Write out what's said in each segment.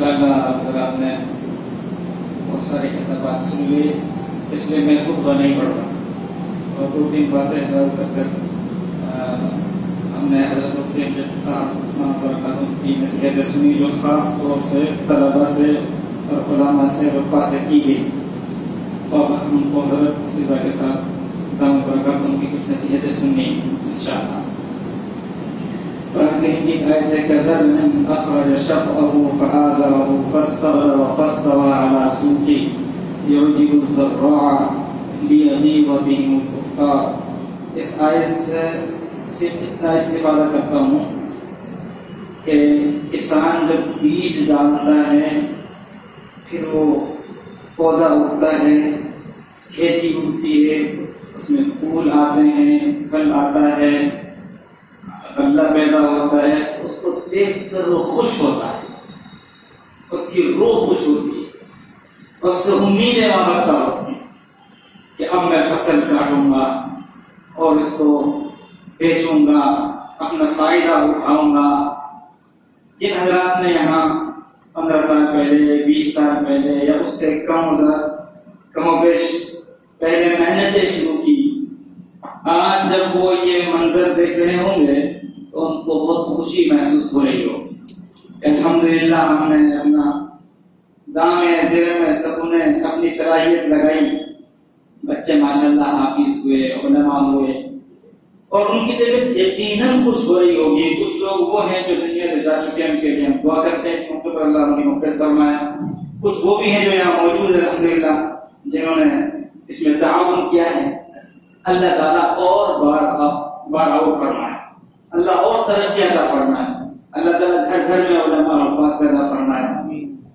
ماشاءاللہ حضرات نے بہت ساری خطابات سن لی، اس لیے میں خطبہ نہیں پڑھ رہا اور 2-3 باتیں کر کر ہم نے حضرت مفتی کی نصیحتیں سنی، جو خاص طور سے طلبا سے اور علماء سے رفع سے کی گئی، اور ہم کو حضرت فضا کے ساتھ دامن برکات ان کی کچھ نصیحتیں سننی انشاءاللہ۔ قرآن کی آیت ہے کذر من اخرج شطأه فآزره فاستغلظ فاستوى على سوقه يعجب الزراع ليغيظ بهم الكفار۔ اس آیت سے صرف اتنا استفادہ کرتا ہوں کہ کسان جب بیج ڈالتا ہے پھر وہ پودا اگتا ہے، کھیتی اگتی ہے، اس میں پھول آتے ہیں، پھل آتا ہے، غلہ پیدا ہوتا ہے، اس کو دیکھ کر وہ خوش ہوتا ہے، اس کی روح خوش ہوتی ہے، اس سے امیدیں وابستہ ہوتی ہیں کہ اب میں فصل کاٹوں گا اور اس کو بیچوں گا، اپنا فائدہ اٹھاؤں گا۔ جن حضرات نے یہاں 15 سال پہلے، 20 سال پہلے یا اس سے کم و بیش پہلے محنتیں شروع کی، آج جب وہ یہ منظر دیکھ رہے ہوں گے تو ان کو بہت خوشی محسوس ہو رہی ہو۔ الحمدللہ ہم نے اپنا دام دل میں سب نے اپنی صلاحیت لگائی، بچے ماشاءاللہ حافظ ہوئے، علماء ہوئے، اور ان کی طبیعت یقیناً خوش ہو رہی ہوگی۔ کچھ لوگ وہ ہیں جو دنیا سے جا چکے ہیں، ان کے لیے ہم دعا کرتے ہیں اس موقع پر اللہ ان کی مغفرت فرمائے۔ کچھ وہ بھی ہیں جو یہاں موجود ہیں الحمدللہ، جنہوں نے اس میں تعاون کیا ہے۔ اللہ تعالیٰ اور بار اور فرمائے، اللہ اور ترقی عطا فرمائے، اللہ تعالیٰ گھر گھر میں علماء اور پاس پیدا فرمائے۔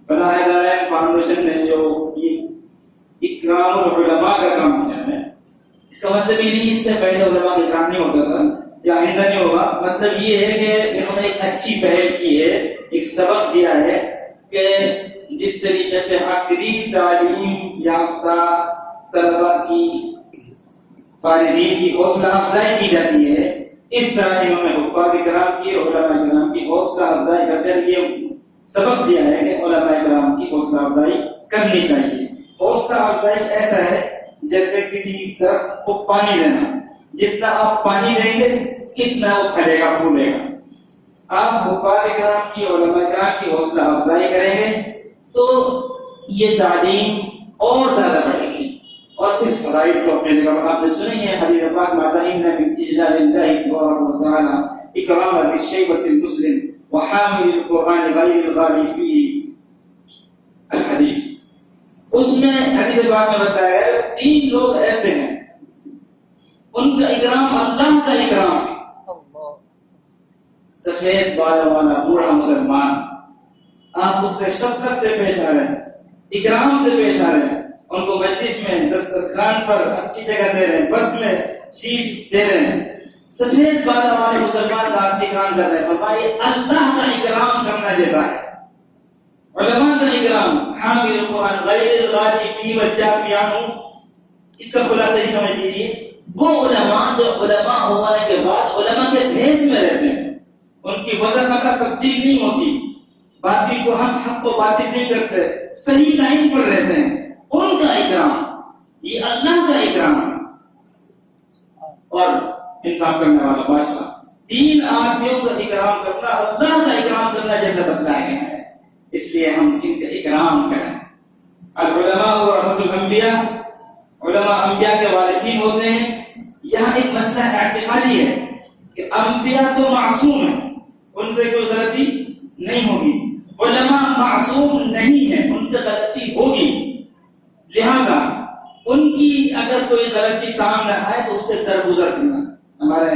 فلاح دارین فاؤنڈیشن نے جو اکرام العلماء کا کام کیا ہے، اس کا مطلب یہ نہیں اس سے پہلے علماء کا کام نہیں ہوتا تھا یا آئندہ نہیں ہوگا، مطلب یہ ہے کہ انہوں نے ایک اچھی پہل کی ہے، ایک سبق دیا ہے کہ جس طریقے سے اکثری تعلیم یافتہ طلبا کی فارغین کی حوصلہ افزائی کی جاتی ہے، اس طرح انہوں نے حفاظ کرام کی، علماء کرام کی حوصلہ افزائی کرتے ہوئے یہ سبق دیا ہے کہ علماء کرام کی حوصلہ افزائی کرنی چاہیے۔ حوصلہ افزائی ایسا ہے جیسے کسی درخت کو پانی دینا، جتنا آپ پانی دیں گے اتنا وہ پھیلے گا، پھولے گا۔ آپ حفاظ کرام کی، علماء کرام کی حوصلہ افزائی کریں گے تو یہ تعلیم اور زیادہ بڑھے گی، اور پھر فرائض کو اپنے جگہ پر آپ نے سنی ہے، حدیث پاک ماتا ان من اجلال اللہ تبارک و تعالی اکرام بالشیبۃ المسلم وحامل القرآن غیر الغالی فیہ الحدیث۔ اس میں حدیث پاک میں بتایا ہے 3 لوگ ایسے ہیں ان کا اکرام اللہ کا اکرام ہے۔ سفید بالوں والا بوڑھا مسلمان، آپ اس سے شفقت سے پیش آ رہے ہیں، اکرام سے پیش آ رہے ہیں، ان کو مجلس میں دسترخوان پر اچھی جگہ دے رہے ہیں، بس میں سیٹ دے رہے ہیں، سفید بالوں والے مسلمان کا اکرام کر رہے ہیں۔ فرمائے اللہ کا اکرام کرنا جیسا ہے، علماء کا اکرام، حامل القرآن غیر الغالی فیہ والجافی عنہ۔ اس کا خلاصہ ہی سمجھ لیجیے، وہ علماء جو علماء ہونے کے بعد علماء کے بھیس میں رہتے ہیں، ان کی وضاحت کا تبدیل نہیں ہوتی، باطل کو حق کو باطل نہیں کرتے، صحیح لائن پر رہتے ہیں، ان کا اکرام یہ اللہ کا اکرام ہے۔ اور انصاف کرنے والا بادشاہ، 3 آدمیوں کا اکرام کرنا اللہ کا اکرام کرنا جیسا بتلایا گیا ہے، اس لیے ہم ان کا اکرام کریں۔ العلماء ورثۃ الانبیاء، علماء انبیاء کے وارثین ہوتے ہیں۔ یہاں ایک مسئلہ اعتقادی ہے کہ انبیاء تو معصوم ہیں، ان سے کوئی غلطی نہیں ہوگی، علماء معصوم نہیں ہیں، ان سے غلطی ہوگی، لہذا ان کی اگر کوئی غلطی سامنے آئے تو اس سے درگزر کرنا۔ ہمارے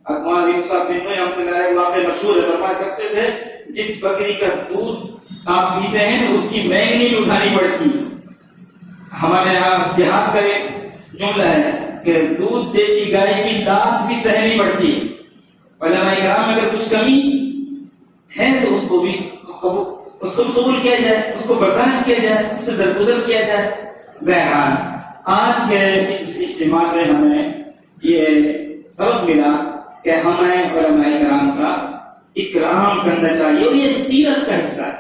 اکمال صاحب ہم سے واقع مشہور ہے، فرمایا کرتے تھے جس بکری کا دودھ آپ پیتے ہیں اس کی مینگ نہیں اٹھانی پڑتی۔ ہمارے یہاں دیہات کا ایک جملہ ہے کہ دودھ دیتی گائے کی دانت بھی سہنی پڑتی ہے۔ علماء کرام میں اگر کچھ کمی ہے تو اس کو قبول کیا جائے، اس کو برداشت کیا جائے، اس سے درگزر کیا جائے۔ بہرحال آج کے اجتماع سے ہمیں یہ سبق ملا کہ ہمیں علماء کرام کا اکرام کرنا چاہیے، اور یہ سیرت کا حصہ ہے۔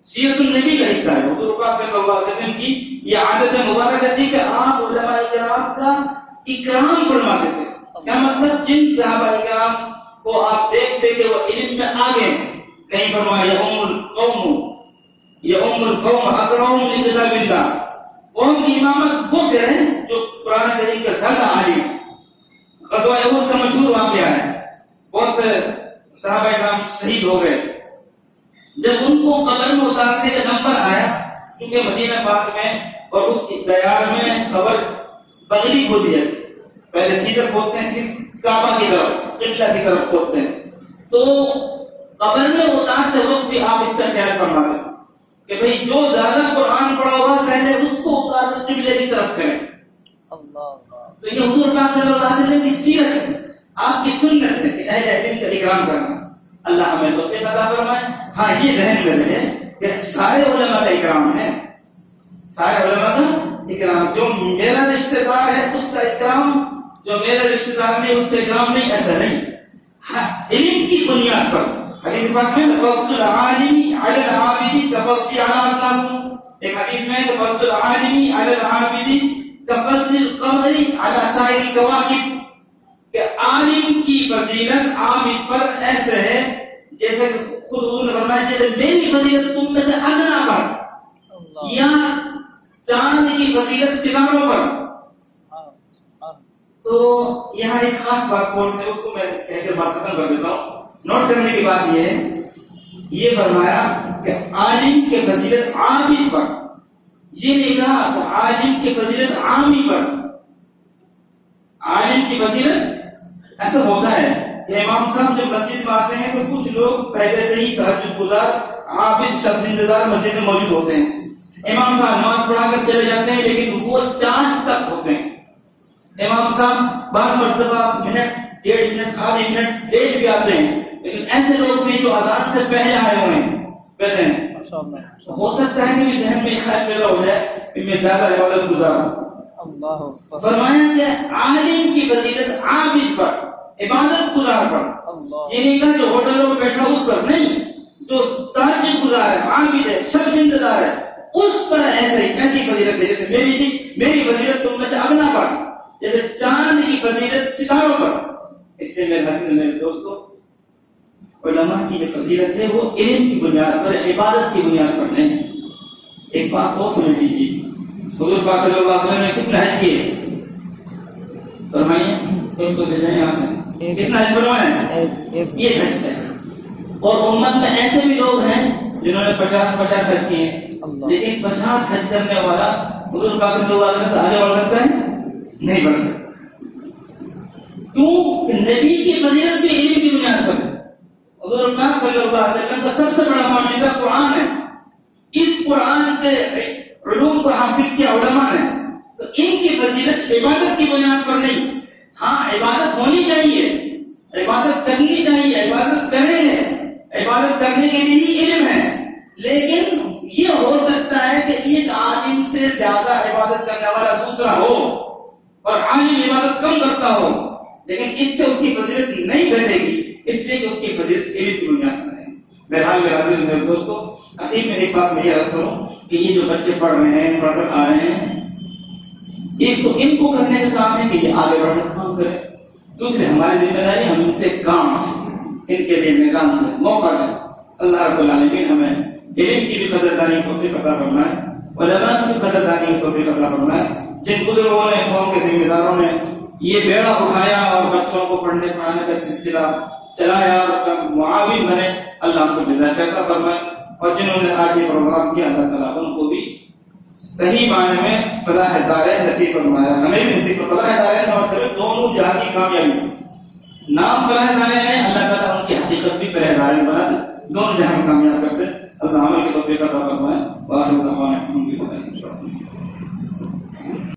سیرت النبی کا حصہ ہے. حضور پاک صلی اللہ علیہ وسلم کی یہ عادت مبارکہ تھی کہ آپ علماء کرام کا اکرام فرماتے تھے. کیا مطلب؟ جن صحابہ کرام کو آپ دیکھتے کہ وہ علم میں آگے ہیں. کہیں فرمایا یہ ام القوم اقرؤہم لکتاب اللہ. قوم کی امامت وہ کریں جو قرآن کریم کا زیادہ عالم. غزوہ احد کا مشہور واقعہ ہے. بہت سے صحابہ کرام شہید ہو گئے. جب ان کو قبر میں اتارنے کا نمبر آیا، کیونکہ مدینہ پاک میں اور اس دیار میں قبر بغلی کھودی جاتی، پہلے سیدھا کھودتے ہیں پھر کعبہ کی طرف قبلہ کی طرف کھودتے ہیں. تو قبر میں اتارتے وقت بھی آپ اس کا خیال فرما لیں کہ بھئی جو زیادہ قرآن پڑھا ہوگا پہلے اس کو اتار کر قبلے کی طرف کریں. تو یہ حضور پاک صلی اللہ علیہ وسلم کی سیرت ہے، آپ کی سنت ہے کہ اہل علم کا اکرام کرنا. اللہ ہمیں توفیق عطا فرمائے. ہاں یہ ذہن میں رہے کہ سارے علماء کا اکرام ہے، سارے علماء کا اکرام. جو میرا رشتہ دار ہے اس کا اکرام، جو میرا رشتہ دار نہیں اس کا اکرام نہیں، ایسا نہیں. ہاں علم کی بنیاد پر حدیث پاک میں فضل العالم علی العابد کفضل علی الناس. ایک حدیث میں فضل العالم علی العابد کفضل القمر علی سائر الکواکب، کہ عالم کی فضیلت عابد پر ایسے ہے جیسے خود حضور نے فرمایا جیسے میری فضیلت تم میں سے ادنا پر، یا چاند کی فضیلت ستاروں پر. تو یہاں ایک خاص بات بولتے ہیں، اس کو میں کہہ کے بات ختم کر دیتا ہوں. نوٹ کرنے کی بات یہ ہے، یہ فرمایا کہ عالم کے فضیلت عابد پر، یہ نہیں کہا کہ عالم کی فضیلت عامی پر. عالم کی فضیلت ایسا ہوتا ہے کہ امام صاحب جب مسجد میں آتے ہیں تو کچھ لوگ پہلے سے ہی تہجد گزار عابد شخص انتظار مسجد میں موجود ہوتے ہیں. امام صاحب نماز پڑھا کر چلے جاتے ہیں لیکن وہ چانس تک ہوتے ہیں. امام صاحب بعض مرتبہ منٹ، 1.5 منٹ، آدھے منٹ لیٹ بھی آتے ہیں. لیکن ایسے لوگ بھی جو اذان سے پہلے آئے ہوئے ہیں پہلے ہیں. ہو سکتا ہے کہ ذہن میں خیال پیدا ہو جائے کہ میں زیادہ عبادت گزاروں. فرمایا کہ عالم کی فضیلت عابد پر، عبادت گزار پر. جنہیں کا جو ہوٹلوں میں بیٹھا اس پر نہیں، جو تہجد گزار ہے، عابد ہے، شب انتظار ہے، اس پر ایسی فضیلت ہے جیسے میری فضیلت تم میں سے ادنا پر، جیسے چاند کی فضیلت ستاروں پر. اس لیے میرے دوستوں، علماء کی جو فضیلت ہے وہ علم کی بنیاد پر، عبادت کی بنیاد پر نہیں. ایک بات اور سمجھ لیجیے، حضور پاک صلی اللہ علیہ وسلم نے کتنا حج کیے؟ فرمائیے. ایک تو یہاں سے کتنا حج فرمایا؟ یہ حج ہے. اور امت میں ایسے بھی لوگ ہیں جنہوں نے 50 حج کیے، لیکن 50 حج کرنے والا حضور پاک صلی اللہ علیہ وسلم سے آگے بڑھ سکتا ہے؟ نہیں بڑھ سکتا. کیوں؟ کہ نبی کی فضیلت بھی علم کی بنیاد پر ہے. حضور پاک صلی اللہ علیہ وسلم کا سب سے بڑا معجزہ قرآن ہے. اس قرآن سے علوم کو حاصل کیا علماء نے، تو ان کی فضیلت عبادت کی بنیاد پر نہیں. ہاں عبادت ہونی چاہیے، عبادت کرنی چاہیے، عبادت کریں گے، عبادت کرنے کے لیے ہی علم ہے. لیکن یہ ہو سکتا ہے کہ ایک عالم سے زیادہ عبادت کرنے والا دوسرا ہو اور عالم عبادت کم کرتا ہو، لیکن اس سے اس کی فضیلت نہیں گھٹے گی، اس لیے کہ اس کی فضیلت علم کی بنیاد پر ہے. بہرحال میرے دوستوں، عظیم میں ایک بات میں یہ عرض کروں کہ یہ جو بچے پڑھ رہے ہیں، پڑھ کر آ رہے ہیں، ایک تو ان کو کرنے کا کام ہے کہ یہ آگے بڑھ کر کام کریں. دوسرے ہماری ذمہ داری، ہم ان سے کام ان کے لیے میدان دیں، موقع دیں. اللہ رب العالمین ہمیں علم کی بھی قدردانی کو توفیق عطا فرمائے، علماء کی بھی قدردانی کو توفیق عطا فرمائے. جن بزرگوں نے، قوم کے ذمہ داروں نے یہ بیڑا اٹھایا اور بچوں کو پڑھنے پڑھانے کا سلسلہ چلایا اور اس کا معاون بنے، اللہ ان کو جزا عطا فرمائے. اور جنہوں نے آج یہ پروگرام کیا، اللہ تعالیٰ ان کو بھی صحیح معنی میں فلاح دارین نصیب فرمایا، ہمیں بھی نصیب فرمایا. فلاح دارین کا مطلب دونوں جہاں کی کامیابی. نام فلاح دارین ہے، اللہ تعالیٰ ان کی حقیقت بھی فلاح دارین بنا دے، دونوں جہاں کامیاب کرتے. اللہ ہمیں کی توفیق عطا فرمائے.